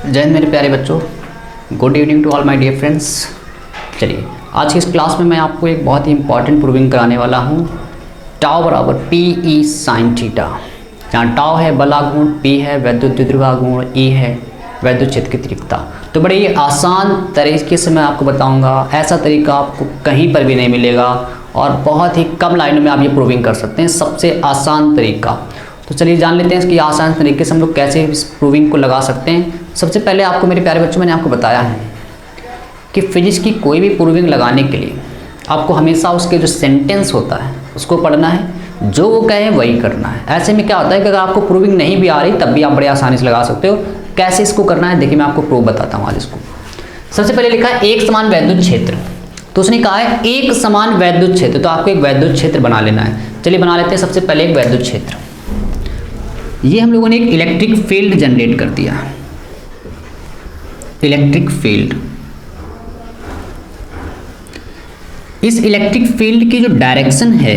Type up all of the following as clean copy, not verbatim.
जय हिंद मेरे प्यारे बच्चों, good evening to all my dear friends. चलिए आज की इस क्लास में मैं आपको एक बहुत ही इंपॉर्टेंट प्रूविंग कराने वाला हूँ। टाउ बराबर पी ई साइन थीटा। जहाँ टाउ है बल आघूर्ण, पी है वैद्युत द्विध्रुव आघूर्ण, ई है वैद्युत क्षेत्र की तीव्रता। तो बड़े ही आसान तरीके से मैं आपको बताऊंगा। ऐसा तरीका आपको कहीं पर भी नहीं मिलेगा और बहुत ही कम लाइनों में आप ये प्रूविंग कर सकते हैं। सबसे आसान तरीका। तो चलिए जान लेते हैं इसकी आसान तरीके से हम लोग कैसे इस प्रूविंग को लगा सकते हैं। सबसे पहले आपको मेरे प्यारे बच्चों मैंने आपको बताया है कि फिजिक्स की कोई भी प्रूविंग लगाने के लिए आपको हमेशा उसके जो सेंटेंस होता है उसको पढ़ना है, जो वो कहे वही करना है। ऐसे में क्या होता है कि अगर आपको प्रूविंग नहीं भी आ रही तब भी आप बड़े आसानी से लगा सकते हो। कैसे इसको करना है देखिए मैं आपको प्रूव बताता हूँ आज इसको। सबसे पहले लिखा है एक समान वैद्युत क्षेत्र। तो उसने कहा है एक समान वैद्युत क्षेत्र, तो आपको एक वैद्युत क्षेत्र बना लेना है। चलिए बना लेते हैं। सबसे पहले एक वैद्युत क्षेत्र, ये हम लोगों ने एक इलेक्ट्रिक फील्ड जनरेट कर दिया। इलेक्ट्रिक फील्ड, इस इलेक्ट्रिक फील्ड की जो डायरेक्शन है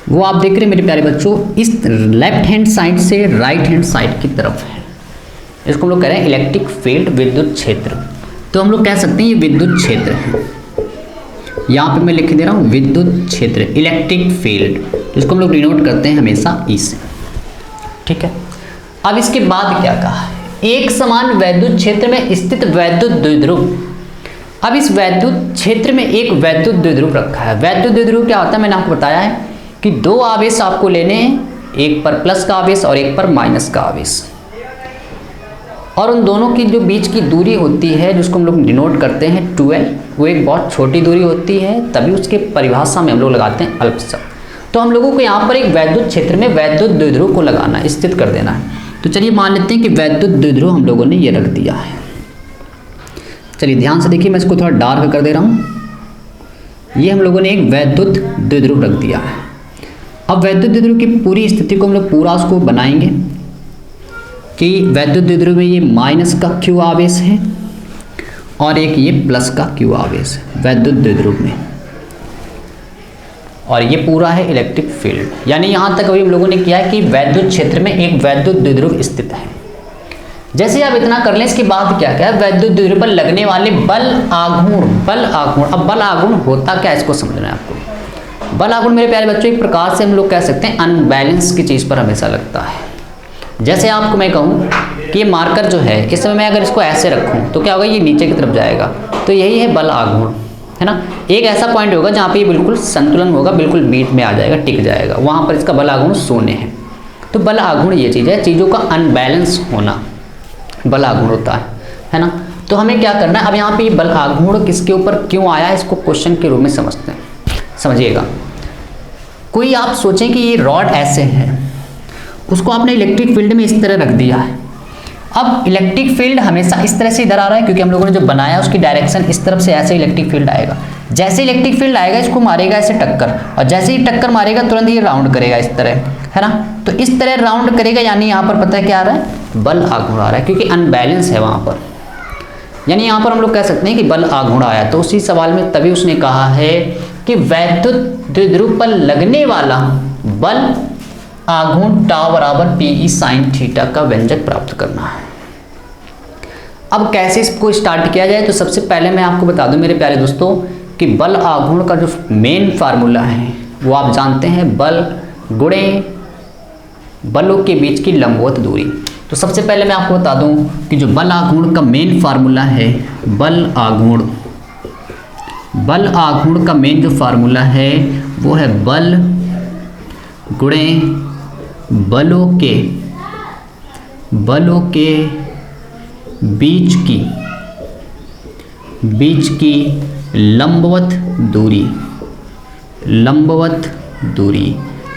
वो आप देख रहे हैं मेरे प्यारे बच्चों, इस लेफ्ट हैंड साइड से राइट हैंड साइड की तरफ है। इसको हम लोग कह रहे हैं इलेक्ट्रिक फील्ड, विद्युत क्षेत्र। तो हम लोग कह सकते हैं ये विद्युत क्षेत्र है। यहाँ पे मैं लिख दे रहा हूँ विद्युत क्षेत्र, इलेक्ट्रिक फील्ड, जिसको हम लोग डिनोट करते हैं हमेशा ई से। ठीक है। अब इसके बाद क्या कहा है, एक समान वैद्युत क्षेत्र में स्थित वैद्युत द्विध्रुव। अब इस वैद्युत क्षेत्र में एक वैद्युत द्विध्रुव रखा है। वैद्युत द्विध्रुव क्या होता है मैंने आपको बताया है कि दो आवेश आपको लेने हैं, एक पर प्लस का आवेश और एक पर माइनस का आवेश, और उन दोनों की जो बीच की दूरी होती है जिसको हम लोग डिनोट करते हैं 12, वो एक बहुत छोटी दूरी होती है, तभी उसके परिभाषा में हम लोग लगाते हैं अल्प शब्द। तो हम लोगों को यहाँ पर एक वैद्युत क्षेत्र में वैद्युत द्विध्रुव को लगाना, स्थित कर देना है। तो चलिए मान लेते हैं कि वैद्युत द्विध्रुव हम लोगों ने ये रख दिया है। चलिए ध्यान से देखिए, मैं इसको थोड़ा डार्क कर दे रहा हूँ। ये हम लोगों ने एक वैद्युत द्विध्रुव रख दिया है। अब वैद्युत द्विध्रुव की पूरी स्थिति को हम लोग पूरा उसको बनाएंगे कि वैद्युत द्विध्रुव में ये माइनस का क्यू आवेश है और एक ये प्लस का क्यू आवेश है वैद्युत द्विध्रुव में, और ये पूरा है इलेक्ट्रिक फील्ड। यानी यहाँ तक अभी हम लोगों ने किया है कि वैद्युत क्षेत्र में एक वैद्युत द्विध्रुव स्थित है। जैसे आप इतना कर लें, इसके बाद क्या क्या है, वैद्युत द्विध्रुव पर लगने वाले बल आघूर्ण। बल आघूर्ण, अब बल आघूर्ण होता क्या है इसको समझना है आपको। बल आघूर्ण मेरे प्यारे बच्चों एक प्रकार से हम लोग कह सकते हैं अनबैलेंस की चीज़ पर हमेशा लगता है। जैसे आपको मैं कहूँ कि ये मार्कर जो है इस समय मैं अगर इसको ऐसे रखूँ तो क्या होगा, ये नीचे की तरफ जाएगा। तो यही है बल आघूर्ण, है ना। एक ऐसा पॉइंट होगा जहाँ पे ये बिल्कुल संतुलन होगा, बिल्कुल बीच में आ जाएगा, टिक जाएगा, वहाँ पर इसका बल आघूर्ण शून्य है। तो बल आघूर्ण ये चीज़ है, चीज़ों का अनबैलेंस होना बल आघूर्ण होता है ना। तो हमें क्या करना है, अब यहाँ पे ये बल आघूर्ण किसके ऊपर क्यों आया है इसको क्वेश्चन के रूप में समझते हैं। समझिएगा, कोई आप सोचें कि ये रॉड ऐसे है, उसको आपने इलेक्ट्रिक फील्ड में इस तरह रख दिया है। अब इलेक्ट्रिक फील्ड हमेशा इस तरह से इधर आ रहा है क्योंकि हम लोगों ने जो बनाया उसकी डायरेक्शन इस तरफ से, ऐसे इलेक्ट्रिक फील्ड आएगा। जैसे इलेक्ट्रिक फील्ड आएगा इसको मारेगा ऐसे टक्कर, और जैसे ही टक्कर मारेगा तुरंत ये राउंड करेगा इस तरह, है ना। तो इस तरह राउंड करेगा, यानी यहाँ पर पता है क्या आ रहा है, बल आघूर्ण आ रहा है, क्योंकि अनबैलेंस है वहाँ पर। यानी यहाँ पर हम लोग कह सकते हैं कि बल आघूर्ण आया। तो उसी सवाल में तभी उसने कहा है कि वैद्युत द्विध्रुव पर लगने वाला बल आघूर्ण टाउ बराबर पी ई साइन थीटा का व्यंजक प्राप्त करना है। अब कैसे इसको स्टार्ट किया जाए, तो सबसे पहले मैं आपको बता दूं मेरे प्यारे दोस्तों कि बल आघूर्ण का जो मेन फार्मूला है वो आप जानते हैं, बल गुणे बलों के बीच की लंबवत दूरी। तो सबसे पहले मैं आपको बता दूं कि जो बल आघूर्ण का मेन फार्मूला है, बल आघूर्ण का मेन जो फार्मूला है वो है बल गुणे बलों के बीच की लंबवत दूरी।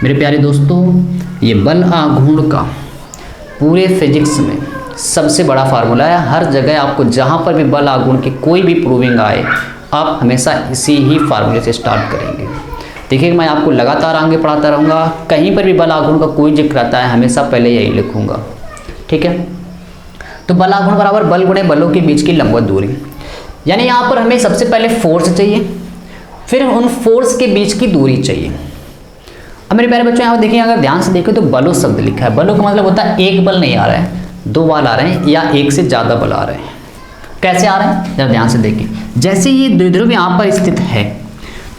मेरे प्यारे दोस्तों, ये बल आघूर्ण का पूरे फिजिक्स में सबसे बड़ा फार्मूला है। हर जगह आपको जहाँ पर भी बल आघूर्ण की कोई भी प्रूविंग आए, आप हमेशा इसी ही फार्मूले से स्टार्ट करेंगे। देखिए मैं आपको लगातार आगे पढ़ाता रहूँगा, कहीं पर भी बल आघूर्ण का कोई जिक्र आता है हमेशा पहले यही लिखूँगा। ठीक है। तो बल आघूर्ण बराबर बल गुणे बलों के बीच की लंबवत दूरी। यानी यहाँ पर हमें सबसे पहले फोर्स चाहिए, फिर उन फोर्स के बीच की दूरी चाहिए। अब मेरे प्यारे बच्चों यहाँ देखिए, अगर ध्यान से देखें तो बलों शब्द लिखा है। बलों का मतलब होता है एक बल नहीं आ रहा है, दो बल आ रहे हैं या एक से ज़्यादा बल आ रहे हैं। कैसे आ रहे हैं, जरा ध्यान से देखें। जैसे ये द्विध्रुव यहाँ पर स्थित है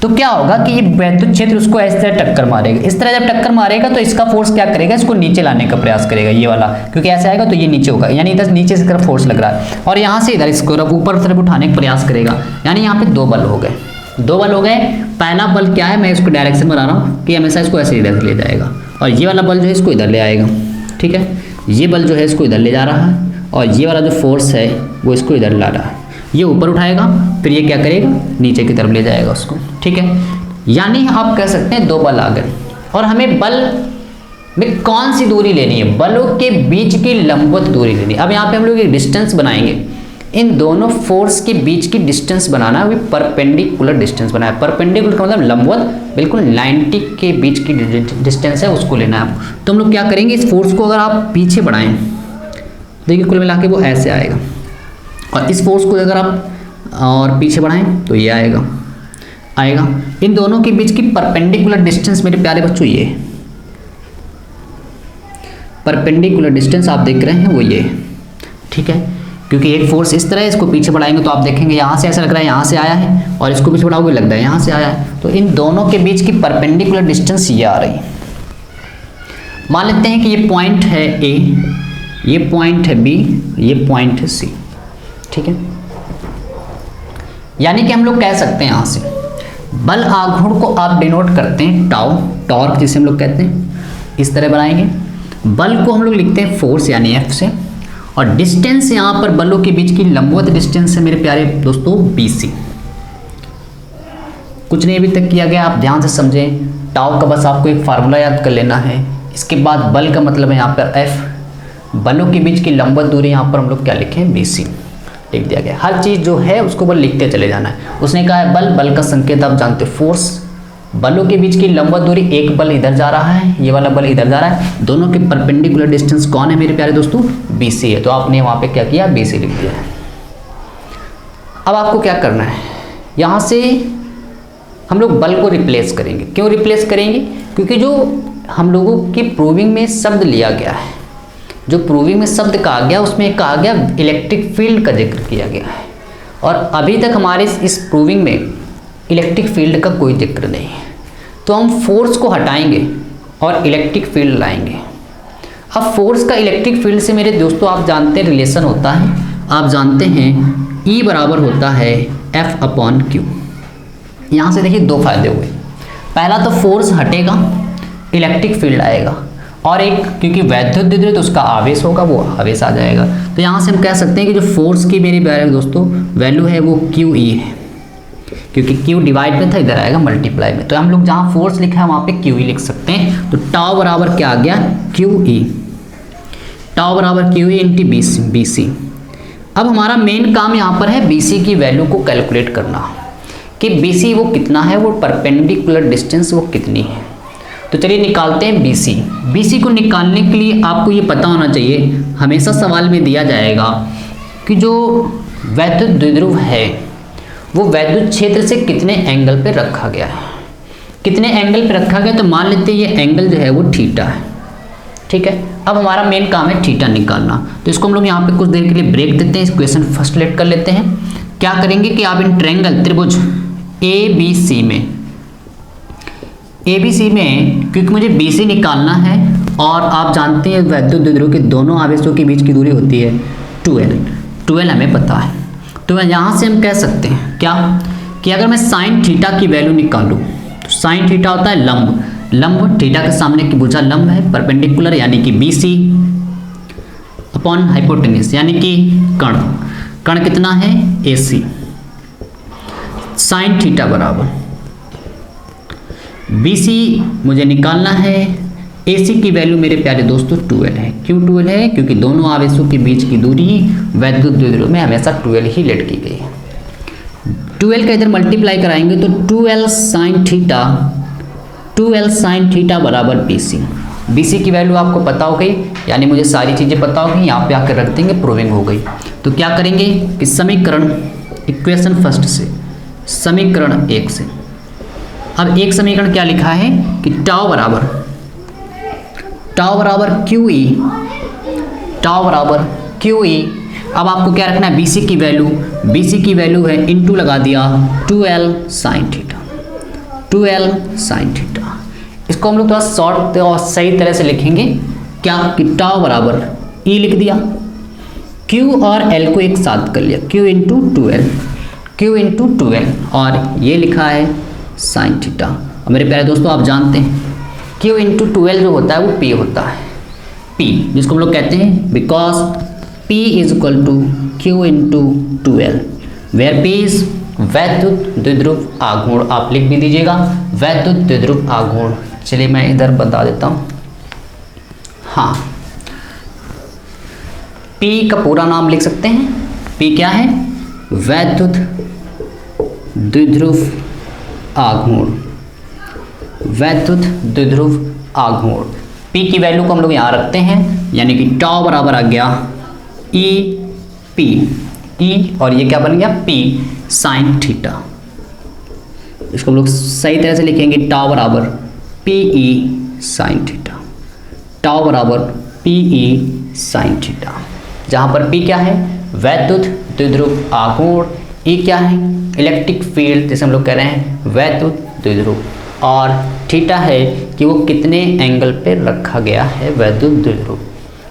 तो क्या होगा कि ये वैद्युत क्षेत्र उसको इस तरह टक्कर मारेगा। इस तरह जब टक्कर मारेगा तो इसका फोर्स क्या करेगा, इसको नीचे लाने का प्रयास करेगा, ये वाला, क्योंकि ऐसे आएगा तो ये नीचे होगा, यानी इधर नीचे से तरफ फोर्स लग रहा है, और यहाँ से इधर इसको ऊपर तरफ उठाने का प्रयास करेगा। यानी यहाँ पे दो बल हो गए, दो बल हो गए। पहला बल क्या है, मैं इसको डायरेक्शन बना रहा हूँ कि हमेशा इसको ऐसे इधर ले जाएगा, और ये वाला बल जो है इसको इधर ले आएगा। ठीक है, ये बल जो है इसको इधर ले जा रहा है, और ये वाला जो फोर्स है वो इसको इधर ला रहा है। ये ऊपर उठाएगा, फिर ये क्या करेगा, नीचे की तरफ ले जाएगा उसको। ठीक है, यानी आप कह सकते हैं दो बल आ गए, और हमें बल में कौन सी दूरी लेनी है, बलों के बीच की लंबवत दूरी लेनी है। अब यहाँ पे हम लोग एक डिस्टेंस बनाएंगे, इन दोनों फोर्स के बीच की डिस्टेंस बनाना है, परपेंडिकुलर डिस्टेंस बनाना है। परपेंडिकुलर का मतलब लंबवत, बिल्कुल 90 के बीच की डिस्टेंस है, उसको लेना है। तो हम लोग क्या करेंगे, इस फोर्स को अगर आप पीछे बढ़ाएं, देखिए कुल मिला के वो ऐसे आएगा, और इस फोर्स को अगर आप और पीछे बढ़ाएं तो ये आएगा। इन दोनों के बीच की परपेंडिकुलर डिस्टेंस मेरे प्यारे बच्चों ये परपेंडिकुलर डिस्टेंस आप देख रहे हैं वो ये। ठीक है, क्योंकि एक फोर्स इस तरह है, इसको पीछे बढ़ाएंगे तो आप देखेंगे यहाँ से ऐसा लग रहा है यहाँ से आया है, और इसको पीछे बढ़ाओगे लगता है यहाँ से आया है। तो इन दोनों के बीच की परपेंडिकुलर डिस्टेंस ये आ रही है। मान लेते हैं कि ये पॉइंट है ए, ये पॉइंट है बी, ये पॉइंट है सी। ठीक है, यानी कि हम लोग कह सकते हैं यहाँ से बल आघूर्ण को आप डिनोट करते हैं टाउ, टॉर्क जिसे हम लोग कहते हैं, इस तरह बनाएंगे। बल को हम लोग लिखते हैं फोर्स यानी एफ से, और डिस्टेंस यहाँ पर बलों के बीच की लंबवत डिस्टेंस है मेरे प्यारे दोस्तों बीसी। कुछ नहीं अभी तक किया गया, आप ध्यान से समझें। टाउ का बस आपको एक फार्मूला याद कर लेना है। इसके बाद बल का मतलब है यहाँ पर एफ, बलों के बीच की लंबवत दूरी यहाँ पर हम लोग क्या लिखें, बीसी लिख दिया गया। हर चीज़ जो है उसको बल लिखते चले जाना है। उसने कहा है बल, बल का संकेत आप जानते हो फोर्स, बलों के बीच की लंबवत दूरी, एक बल इधर जा रहा है, ये वाला बल इधर जा रहा है, दोनों के परपेंडिकुलर डिस्टेंस कौन है मेरे प्यारे दोस्तों, बीसी है। तो आपने वहाँ पे क्या किया, बीसी लिख दिया है। अब आपको क्या करना है, यहाँ से हम लोग बल को रिप्लेस करेंगे। क्यों रिप्लेस करेंगे, क्योंकि जो हम लोगों की प्रूविंग में शब्द लिया गया है, जो प्रूविंग में शब्द कहा गया उसमें कहा गया इलेक्ट्रिक फील्ड का जिक्र किया गया है, और अभी तक हमारे इस प्रूविंग में इलेक्ट्रिक फील्ड का कोई जिक्र नहीं है। तो हम फोर्स को हटाएंगे और इलेक्ट्रिक फील्ड लाएंगे। अब फोर्स का इलेक्ट्रिक फील्ड से मेरे दोस्तों आप जानते हैं रिलेशन होता है, आप जानते हैं E बराबर होता है F/Q। यहाँ से देखिए दो फायदे हुए, पहला तो फोर्स हटेगा, इलेक्ट्रिक फील्ड आएगा, और एक क्योंकि वैद्युत द्विध्रुव तो उसका आवेश होगा, वो आवेश आ जाएगा। तो यहाँ से हम कह सकते हैं कि जो फोर्स की मेरे प्यारे दोस्तों वैल्यू है वो QE है, क्योंकि Q डिवाइड में था, इधर आएगा मल्टीप्लाई में। तो हम लोग जहाँ फोर्स लिखा है वहाँ पे QE लिख सकते हैं। तो टाउ बराबर क्या आ गया, QE, टाउ बराबर QE इंटू BC। अब हमारा मेन काम यहाँ पर है BC की वैल्यू को कैलकुलेट करना, कि BC वो कितना है, वो परपेंडिकुलर डिस्टेंस वो कितनी है। तो चलिए निकालते हैं BC। BC को निकालने के लिए आपको ये पता होना चाहिए, हमेशा सवाल में दिया जाएगा कि जो वैद्युत द्विध्रुव है वो वैद्युत क्षेत्र से कितने एंगल पे रखा गया है, कितने एंगल पे रखा गया। तो मान लेते हैं ये एंगल जो है वो थीटा है। ठीक है, अब हमारा मेन काम है थीटा निकालना। तो इसको हम लोग यहाँ पे कुछ देर के लिए ब्रेक देते हैं, इस क्वेश्चन फर्स्ट लेट कर लेते हैं। क्या करेंगे कि आप इन ट्रायंगल त्रिभुज ABC में क्योंकि मुझे BC निकालना है, और आप जानते हैं वैद्युत द्विध्रुव के दोनों आवेशों के बीच की दूरी होती है 2L हमें पता है। तो यहाँ से हम कह सकते हैं क्या, कि अगर मैं साइन थीटा की वैल्यू निकालूँ तो साइन थीटा होता है लंब, लंब थीटा के सामने की भुजा लंब है, परपेंडिकुलर यानी कि BC अपॉन हाइपोटेन्यूज यानी कि कण कितना है AC, साइन थीटा बराबर BC मुझे निकालना है, AC की वैल्यू मेरे प्यारे दोस्तों 2L है। क्यों 2L है, क्योंकि दोनों आवेशों के बीच की दूरी वैद्युत द्विध्रुव में हमेशा 2L ही लेट की गई है। 2L का इधर मल्टीप्लाई कराएंगे तो 2L साइन थीटा बराबर BC। BC की वैल्यू आपको पता हो गई, यानी मुझे सारी चीज़ें पता होगी, यहाँ पे आकर रख देंगे, प्रूविंग हो गई। तो क्या करेंगे कि समीकरण इक्वेशन फर्स्ट से, समीकरण 1 से अब एक समीकरण क्या लिखा है कि टाउ बराबर क्यू ई, टाउ बराबर क्यू ई। अब आपको क्या रखना है, BC की वैल्यू है इनटू लगा दिया 2L sin theta, 2L sin theta. इसको हम लोग थोड़ा शॉर्ट और सही तरह से लिखेंगे क्या कि टाउ बराबर E लिख दिया, Q और L को एक साथ कर लिया, Q इंटू 2L और ये लिखा है sin थीटा। और मेरे प्यारे दोस्तों आप जानते हैं Q इंटू 2L जो होता है वो P होता है, P जिसको हम लोग कहते हैं because P is equal to Q into 2L, where P is वैद्युत द्विध्रुव आघूर्ण। आप लिख भी दीजिएगा वैद्युत द्विध्रुव आघूर्ण। चलिए मैं इधर बता देता हूँ। हाँ, P का पूरा नाम लिख सकते हैं, P क्या है, वैद्युत द्विध्रुव आघूर्ण, वैद्युत द्विध्रुव आघूर्ण। P की वैल्यू को हम लोग यहाँ रखते हैं, यानी कि टाउ बराबर आ गया E और ये क्या बन गया P sin थीटा। इसको हम लोग सही तरह से लिखेंगे टाउ बराबर PE sin थीटा, टाउ बराबर PE sin थीटा, जहाँ पर P क्या है वैद्युत द्विध्रुव आघूर्ण, E क्या है इलेक्ट्रिक फील्ड जिसे हम लोग कह रहे हैं वैद्युत द्विध्रुव, और थीटा है कि वो कितने एंगल पे रखा गया है वैद्युत द्विध्रुव।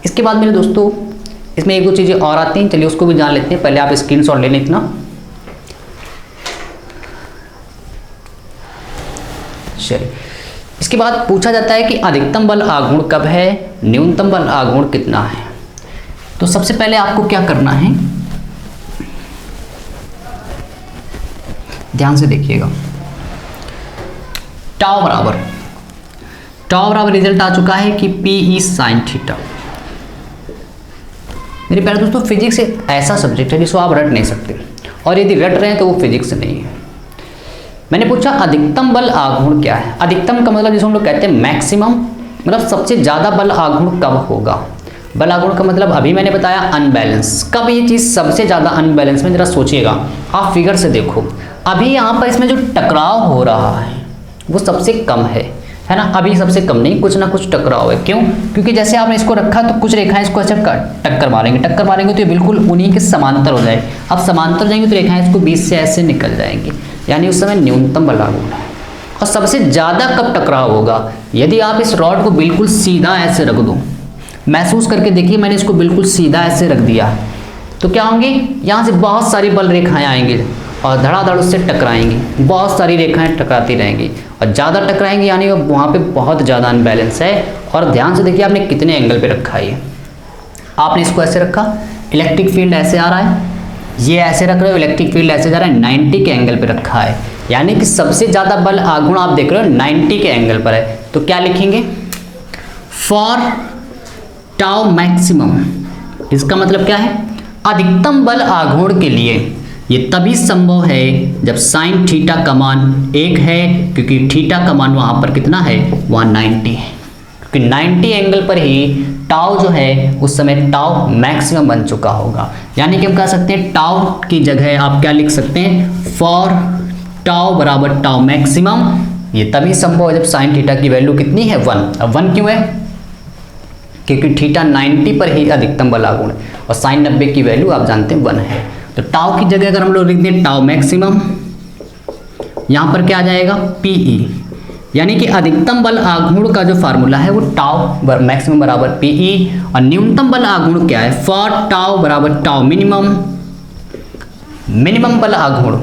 इसके बाद मेरे दोस्तों इसमें एक दो चीज़ें और आती हैं, चलिए उसको भी जान लेते हैं। पहले आप स्क्रीनशॉट ले लें इतना। चलिए इसके बाद पूछा जाता है कि अधिकतम बल आघूर्ण कब है, न्यूनतम बल आघूर्ण कितना है। तो सबसे पहले आपको क्या करना है, ध्यान से देखिएगा। टाउ बराबर रिजल्ट आ चुका है कि PE sin थीटा। मेरे प्यारे दोस्तों फिजिक्स एक ऐसा सब्जेक्ट है जिसको आप रट नहीं सकते, और यदि रट रहे हैं तो वो फिजिक्स नहीं है। मैंने पूछा अधिकतम बल आघूर्ण क्या है। अधिकतम का मतलब जिसको हम लोग कहते हैं मैक्सिमम, मतलब सबसे ज़्यादा बल आघूर्ण कब होगा। बल आघूर्ण का मतलब अभी मैंने बताया अनबैलेंस। कब ये चीज़ सबसे ज़्यादा अनबैलेंस में, जरा सोचिएगा आप फिगर से देखो। अभी यहाँ पर इसमें जो टकराव हो रहा है वो सबसे कम है ना। अभी सबसे कम नहीं, कुछ ना कुछ टकराव है। क्यों? क्योंकि जैसे आपने इसको रखा तो कुछ रेखाएं इसको ऐसे टक्कर मारेंगे तो ये बिल्कुल उन्हीं के समांतर हो जाए। अब समांतर जाएंगे तो रेखाएं इसको बीच से ऐसे निकल जाएंगी, यानी उस समय न्यूनतम बल आघूर्ण है। और सबसे ज़्यादा कब टकराव होगा, यदि आप इस रॉड को बिल्कुल सीधा ऐसे रख दो। महसूस करके देखिए, मैंने इसको बिल्कुल सीधा ऐसे रख दिया तो क्या होंगे, यहाँ से बहुत सारी बल रेखाएं आएंगी और धड़ाधड़ उससे टकराएंगी। बहुत सारी रेखाएं टकराती रहेंगी और ज़्यादा टकराएंगी, यानी वहाँ पे बहुत ज़्यादा अनबैलेंस है। और ध्यान से देखिए आपने कितने एंगल पे रखा है। आपने इसको ऐसे रखा, इलेक्ट्रिक फील्ड ऐसे आ रहा है, ये ऐसे रख रहे हो, इलेक्ट्रिक फील्ड ऐसे जा रहा है, 90 के एंगल पे रखा है, यानी कि सबसे ज़्यादा बल आघूर्ण आप देख रहे हो 90 के एंगल पर है। तो क्या लिखेंगे, फॉर टाउ मैक्सिमम। इसका मतलब क्या है, अधिकतम बल आघूर्ण के लिए ये तभी संभव है जब साइन थीटा का मान 1 है, क्योंकि थीटा का मान वहाँ पर कितना है, वहाँ 90 है। क्योंकि 90 एंगल पर ही टाउ जो है उस समय टाउ मैक्सिमम बन चुका होगा। यानी कि हम कह सकते हैं टाउ की जगह आप क्या लिख सकते हैं, फॉर टाउ बराबर टाउ मैक्सिमम। ये तभी संभव है जब साइन थीटा की वैल्यू कितनी है, 1। अब 1 क्यों है, क्योंकि थीटा 90 पर ही अधिकतम बल आघूर्ण और साइन 90 की वैल्यू आप जानते हैं 1 है। तो टाउ की जगह अगर हम लोग लिख दें टाउ मैक्सिमम, यहाँ पर क्या आ जाएगा, PE, यानी कि अधिकतम बल आघूर्ण का जो फार्मूला है वो टाउ मैक्सिमम बराबर PE, और न्यूनतम बल आघूर्ण क्या है, फॉर टाउ बराबर टाउ मिनिमम। मिनिमम बल आघूर्ण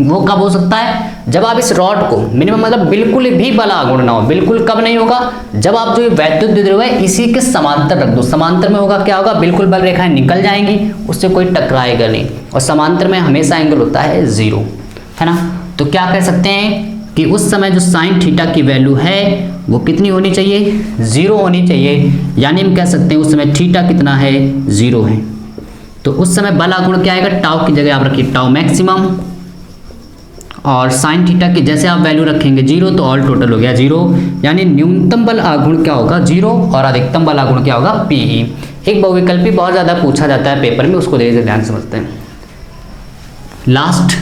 वो कब हो सकता है, जब आप इस रॉड को, मिनिमम मतलब बिल्कुल भी बल आघूर्ण ना हो। बिल्कुल कब नहीं होगा, जब आप जो वैद्युत द्विध्रुव है इसी के समांतर रख दो। समांतर में होगा क्या होगा, बिल्कुल बल रेखाएं निकल जाएंगी, उससे कोई टकराएगा नहीं। और समांतर में हमेशा एंगल होता है 0, है ना। तो क्या कह सकते हैं कि उस समय जो साइन थीटा की वैल्यू है वो कितनी होनी चाहिए, 0 होनी चाहिए। यानी हम कह सकते हैं उस समय थीटा कितना है, 0 है। तो उस समय बल आघूर्ण क्या आएगा, टाउ की जगह आप रखिए टाउ मैक्सिमम, और साइन थीटा की जैसे आप वैल्यू रखेंगे 0 तो ऑल टोटल हो गया 0। यानी न्यूनतम बल आघूर्ण क्या होगा, 0, और अधिकतम बल आघूर्ण क्या होगा, PE। एक बहुविकल्पी बहुत ज़्यादा पूछा जाता है पेपर में, उसको धीरे से ध्यान समझते हैं। लास्ट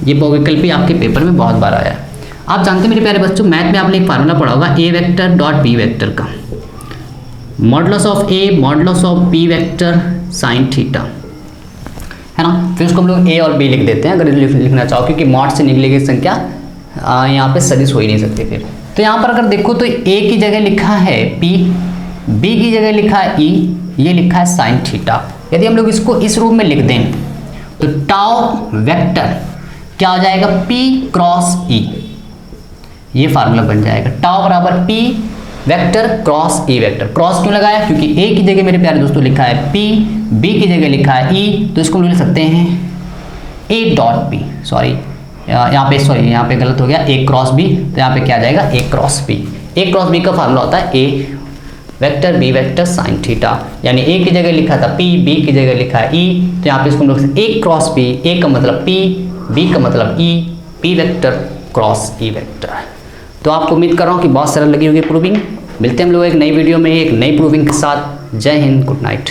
ये बहुविकल्पी आपके पेपर में बहुत बार आया है। आप जानते हैं मेरे प्यारे बच्चों, मैथ में आपने एक फार्मूला पढ़ा होगा A vector dot B vector का, modulus of A modulus of B vector sine theta, है ना। फिर उसको हम लोग ए और बी लिख देते हैं अगर लिखना चाहो, क्योंकि मॉड से निकली गई संख्या यहाँ पे सदिश हो ही नहीं सकती फिर। तो यहाँ पर अगर देखो तो ए की जगह लिखा है पी, बी की जगह लिखा है ई, ये लिखा है साइन थीटा। यदि हम लोग इसको इस रूप में लिख दें तो टाउ वेक्टर क्या हो जाएगा, P क्रॉस E, ये फार्मूला बन जाएगा। टाउ बराबर P vector cross E vector. Cross क्यों लगाया, क्योंकि A की जगह मेरे प्यारे दोस्तों लिखा है P, B की जगह लिखा है E, तो इसको हम लिख सकते हैं A डॉट P, सॉरी यहाँ पे गलत हो गया, A क्रॉस B, तो यहाँ पे क्या आ जाएगा A cross B। A cross B का फार्मूला होता है A vector B vector sine theta, यानी ए की जगह लिखा था पी, बी की जगह लिखा है ई, तो यहाँ पे इसको हम लोग ए क्रॉस बी, ए का मतलब पी, बी का मतलब E, P vector cross E vector. तो आपको उम्मीद कर रहा हूँ कि बहुत सरल लगी होगी प्रूविंग। मिलते हैं हम लोग एक नई वीडियो में एक नई प्रूविंग के साथ। जय हिंद, गुड नाइट।